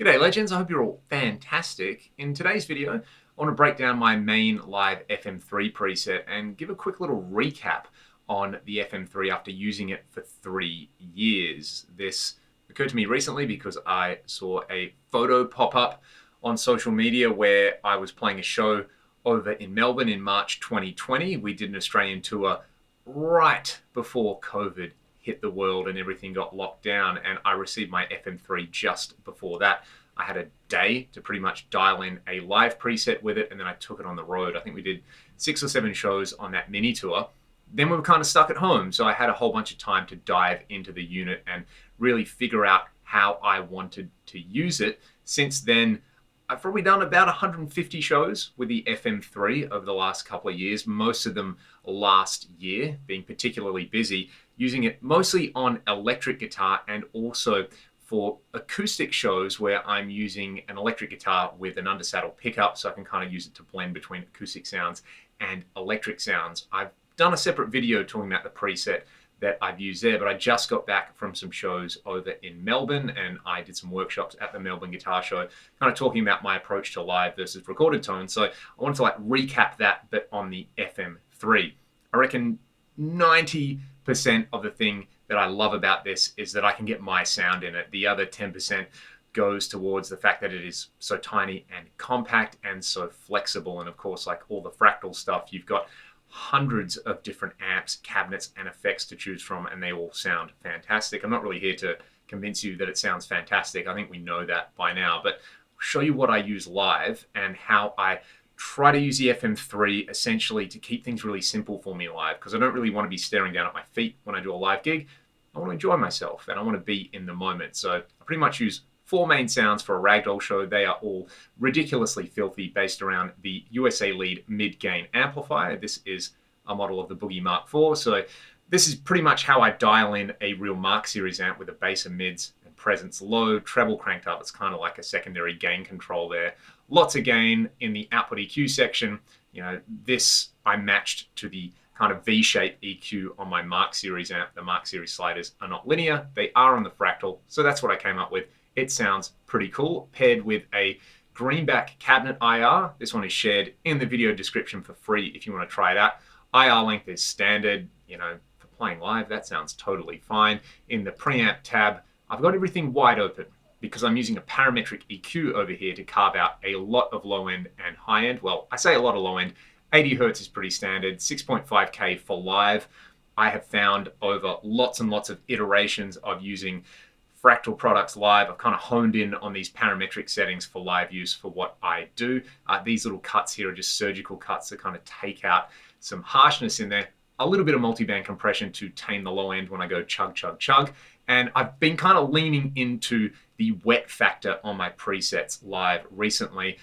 G'day legends, I hope you're all fantastic. In today's video, I want to break down my main live FM3 preset and give a quick little recap on the FM3 after using it for 3 years. This occurred to me recently because I saw a photo pop up on social media where I was playing a show over in Melbourne in March 2020. We did an Australian tour right before COVID hit the world and everything got locked down, and I received my FM3 just before that. I had a day to pretty much dial in a live preset with it, and then I took it on the road. I think we did 6 or 7 shows on that mini tour. Then we were kind of stuck at home, so I had a whole bunch of time to dive into the unit and really figure out how I wanted to use it. Since then, I've probably done about 150 shows with the FM3 over the last couple of years, most of them last year, being particularly busy, using it mostly on electric guitar and also for acoustic shows where I'm using an electric guitar with an undersaddle pickup, so I can kind of use it to blend between acoustic sounds and electric sounds. I've done a separate video talking about the preset that I've used there, but I just got back from some shows over in Melbourne and I did some workshops at the Melbourne Guitar Show, kind of talking about my approach to live versus recorded tones. So I wanted to recap that, but on the FM3. I reckon 90% of the thing that I love about this is that I can get my sound in it. The other 10% goes towards the fact that it is so tiny and compact and so flexible. And of course, like all the Fractal stuff, you've got hundreds of different amps, cabinets, and effects to choose from, and they all sound fantastic. I'm not really here to convince you that it sounds fantastic. I think we know that by now, but I'll show you what I use live and how I try to use the FM3 essentially to keep things really simple for me live, because I don't really want to be staring down at my feet when I do a live gig. I want to enjoy myself and I want to be in the moment. So I pretty much use 4 main sounds for a ragdoll show. They are all ridiculously filthy, based around the USA Lead mid-gain amplifier. This is a model of the Boogie Mark IV. So this is pretty much how I dial in a real Mark series amp with a bass and mids and presence low, treble cranked up. It's kind of like a secondary gain control there. Lots of gain in the output EQ section. You know, this I matched to the kind of V-shape EQ on my Mark series amp. The Mark series sliders are not linear. They are on the Fractal. So that's what I came up with. It sounds pretty cool, paired with a greenback cabinet IR. This one is shared in the video description for free if you want to try it out. IR length is standard, you know, for playing live, that sounds totally fine. In the preamp tab, I've got everything wide open because I'm using a parametric EQ over here to carve out a lot of low end and high end. Well, I say a lot of low end. 80 Hertz is pretty standard, 6.5K for live. I have found over lots and lots of iterations of using Fractal products live, I've kind of honed in on these parametric settings for live use for what I do. These little cuts here are just surgical cuts to kind of take out some harshness in there. A little bit of multiband compression to tame the low end when I go chug, chug, chug. And I've been kind of leaning into the wet factor on my presets live recently.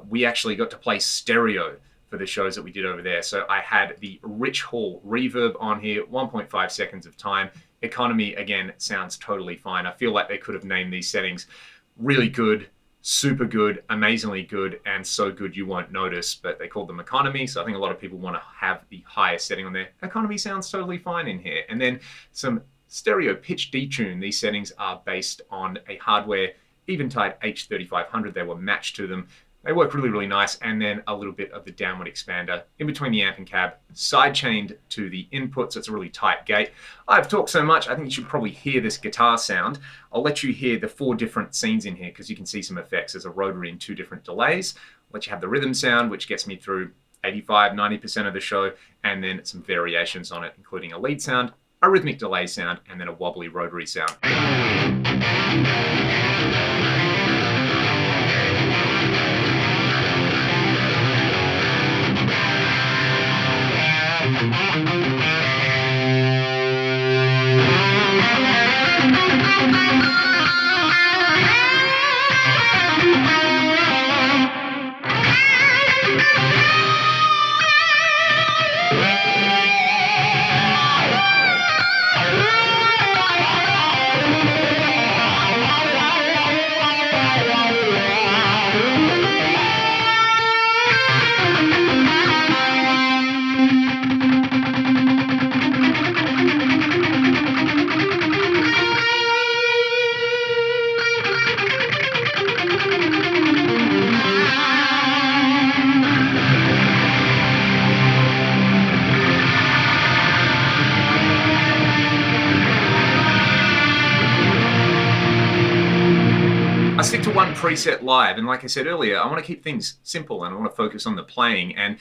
We actually got to play stereo for the shows that we did over there. So I had the Rich Hall reverb on here, 1.5 seconds of time. Economy, again, sounds totally fine. I feel like they could have named these settings really good, super good, amazingly good, and so good you won't notice, but they called them economy. So I think a lot of people want to have the highest setting on there. Economy sounds totally fine in here. And then some stereo pitch detune. These settings are based on a hardware Eventide H3500. They were matched to them. They work really, really nice. And then a little bit of the downward expander in between the amp and cab, side-chained to the input, so it's a really tight gate. I've talked so much, I think you should probably hear this guitar sound. I'll let you hear the 4 different scenes in here because you can see some effects. There's a rotary and 2 different delays. I'll let you have the rhythm sound, which gets me through 85, 90% of the show, and then some variations on it, including a lead sound, a rhythmic delay sound, and then a wobbly rotary sound. I stick to one preset live, and like I said earlier, I want to keep things simple and I want to focus on the playing. And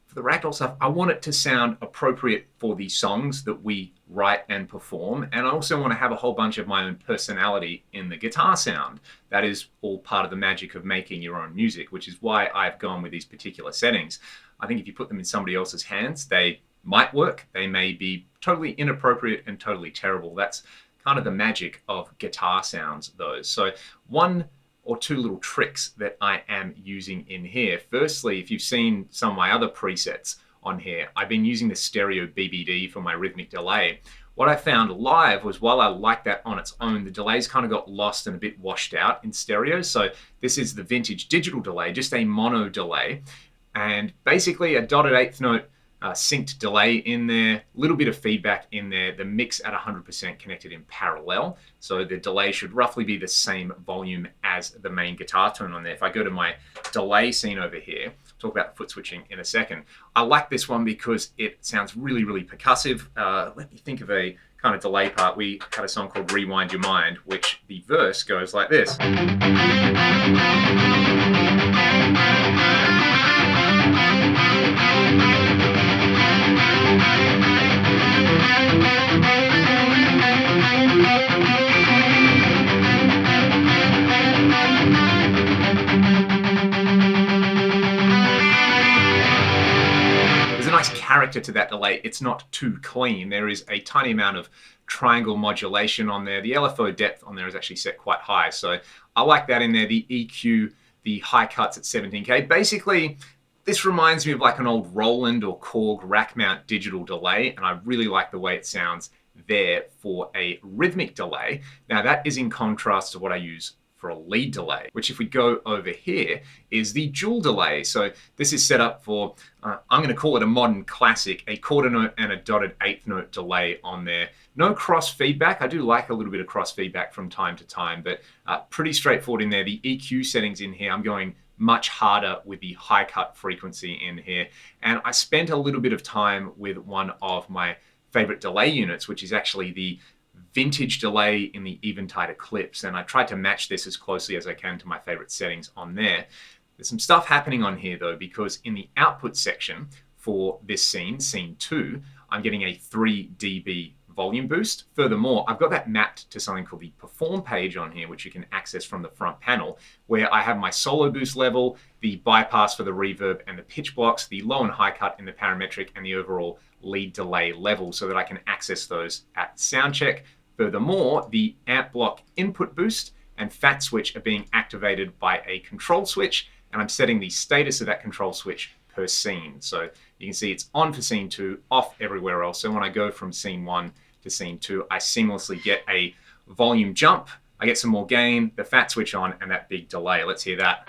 for the ragdoll stuff, I want it to sound appropriate for the songs that we write and perform. And I also want to have a whole bunch of my own personality in the guitar sound. That is all part of the magic of making your own music, which is why I've gone with these particular settings. I think if you put them in somebody else's hands, they might work. They may be totally inappropriate and totally terrible. That's kind of the magic of guitar sounds, though. So one or two little tricks that I am using in here. Firstly, if you've seen some of my other presets on here, I've been using the stereo BBD for my rhythmic delay. What I found live was, while I like that on its own, the delays kind of got lost and a bit washed out in stereo. So this is the vintage digital delay, just a mono delay, and basically a dotted eighth note synced delay in there, a little bit of feedback in there, the mix at 100% connected in parallel. So the delay should roughly be the same volume as the main guitar tone on there. If I go to my delay scene over here, talk about foot switching in a second. I like this one because it sounds really, really percussive. Let me think of a kind of delay part. We had a song called Rewind Your Mind, which the verse goes like this. Nice character to that delay. It's not too clean. There is a tiny amount of triangle modulation on there. The LFO depth on there is actually set quite high, so I like that in there. The EQ, the high cuts at 17K. Basically, this reminds me of like an old Roland or Korg rack mount digital delay, and I really like the way it sounds there for a rhythmic delay. Now that is in contrast to what I use for a lead delay, which, if we go over here, is the dual delay. So this is set up for, I'm going to call it a modern classic, a quarter note and a dotted eighth note delay on there. No cross feedback. I do like a little bit of cross feedback from time to time, but pretty straightforward in there. The EQ settings in here, I'm going much harder with the high cut frequency in here. And I spent a little bit of time with one of my favorite delay units, which is actually the vintage delay in the Eventide Eclipse, and I tried to match this as closely as I can to my favorite settings on there. There's some stuff happening on here though, because in the output section for this scene, scene 2, I'm getting a 3 dB volume boost. Furthermore, I've got that mapped to something called the perform page on here, which you can access from the front panel, where I have my solo boost level, the bypass for the reverb and the pitch blocks, the low and high cut in the parametric, and the overall lead delay level, so that I can access those at soundcheck. Furthermore, the amp block input boost and fat switch are being activated by a control switch, and I'm setting the status of that control switch per scene. So you can see it's on for scene 2, off everywhere else. So when I go from scene 1 to scene 2, I seamlessly get a volume jump, I get some more gain, the fat switch on, and that big delay. Let's hear that.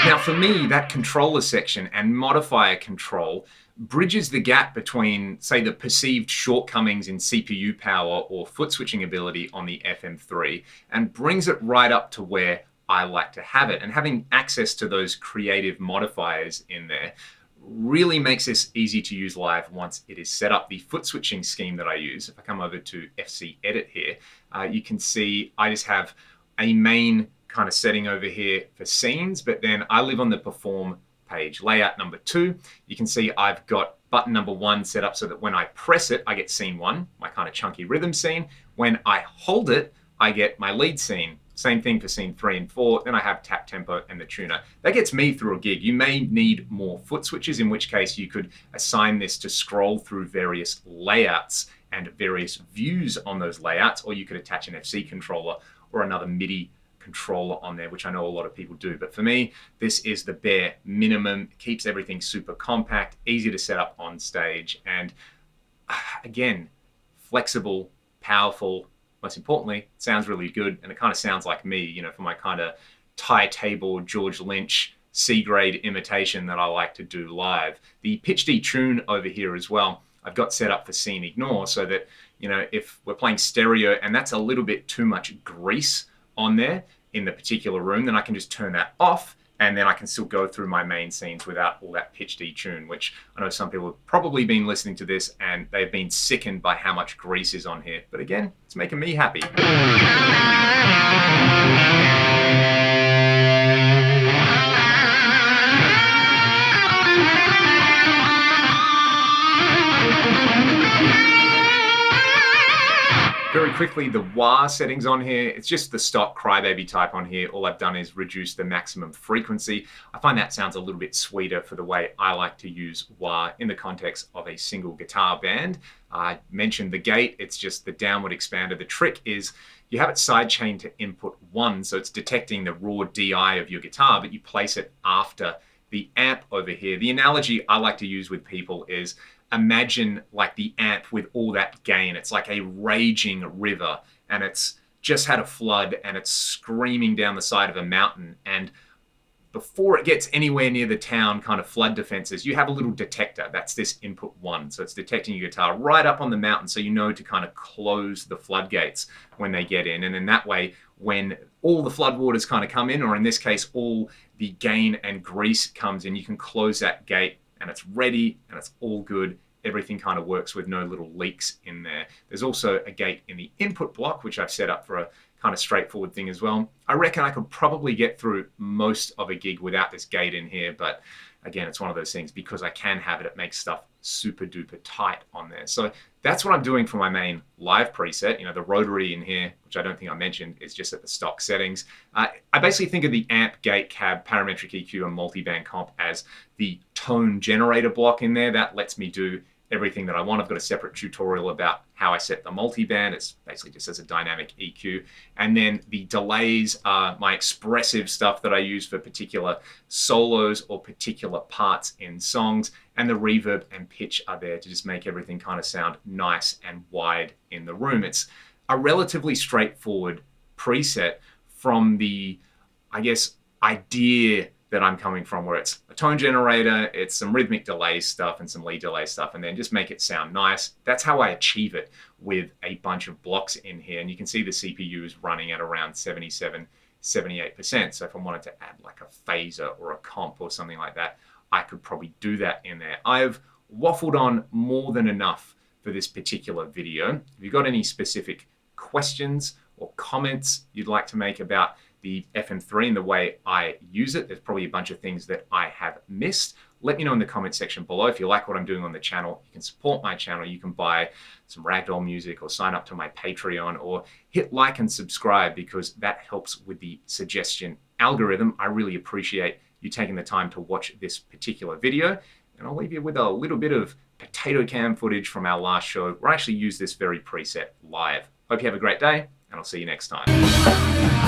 Now for me, that controller section and modifier control bridges the gap between, say, the perceived shortcomings in CPU power or foot switching ability on the FM3 and brings it right up to where I like to have it. And having access to those creative modifiers in there really makes this easy to use live once it is set up. The foot switching scheme that I use, if I come over to FC Edit here, you can see I just have a main kind of setting over here for scenes, but then I live on the perform page. Layout number 2, you can see I've got button number 1 set up so that when I press it, I get scene 1, my kind of chunky rhythm scene. When I hold it, I get my lead scene. Same thing for scene 3 and 4. Then I have tap tempo and the tuner. That gets me through a gig. You may need more foot switches, in which case you could assign this to scroll through various layouts and various views on those layouts, or you could attach an FC controller or another MIDI controller on there, which I know a lot of people do. But for me, this is the bare minimum. It keeps everything super compact, easy to set up on stage, and again, flexible, powerful. Most importantly, it sounds really good, and it kind of sounds like me, you know, for my kind of Thai table George Lynch C-grade imitation that I like to do live. The pitch detune over here as well, I've got set up for scene ignore, so that, you know, if we're playing stereo and that's a little bit too much grease on there in the particular room, then I can just turn that off, and then I can still go through my main scenes without all that pitch detune, which I know some people have probably been listening to this and they've been sickened by how much grease is on here. But again, it's making me happy. Very quickly, the wah settings on here, it's just the stock crybaby type on here. All I've done is reduce the maximum frequency. I find that sounds a little bit sweeter for the way I like to use wah in the context of a single guitar band. I mentioned the gate, it's just the downward expander. The trick is you have it sidechained to input 1, so it's detecting the raw DI of your guitar, but you place it after the amp over here. The analogy I like to use with people is imagine like the amp with all that gain. It's like a raging river, and it's just had a flood and it's screaming down the side of a mountain. And before it gets anywhere near the town kind of flood defenses, you have a little detector. That's this input 1. So it's detecting your guitar right up on the mountain, so you know to kind of close the floodgates when they get in. And then that way, when all the floodwaters kind of come in, or in this case, all the gain and grease comes in, you can close that gate and it's ready and it's all good. Everything kind of works with no little leaks in there. There's also a gate in the input block, which I've set up for a kind of straightforward thing as well. I reckon I could probably get through most of a gig without this gate in here, but again, it's one of those things, because I can have it, it makes stuff super duper tight on there. So that's what I'm doing for my main live preset. You know, the rotary in here, which I don't think I mentioned, is just at the stock settings. I basically think of the amp, gate, cab, parametric EQ, and multiband comp as the tone generator block in there. That lets me do everything that I want. I've got a separate tutorial about how I set the multiband. It's basically just as a dynamic EQ. And then the delays are my expressive stuff that I use for particular solos or particular parts in songs. And the reverb and pitch are there to just make everything kind of sound nice and wide in the room. It's a relatively straightforward preset from the, I guess, idea that I'm coming from, where it's a tone generator, it's some rhythmic delay stuff and some lead delay stuff, and then just make it sound nice. That's how I achieve it with a bunch of blocks in here. And you can see the CPU is running at around 77, 78%. So if I wanted to add like a phaser or a comp or something like that, I could probably do that in there. I've waffled on more than enough for this particular video. If you've got any specific questions or comments you'd like to make about the FM3 and the way I use it, there's probably a bunch of things that I have missed. Let me know in the comment section below. If you like what I'm doing on the channel, you can support my channel. You can buy some ragdoll music or sign up to my Patreon, or hit like and subscribe, because that helps with the suggestion algorithm. I really appreciate you taking the time to watch this particular video. And I'll leave you with a little bit of potato cam footage from our last show, where I actually used this very preset live. Hope you have a great day, and I'll see you next time.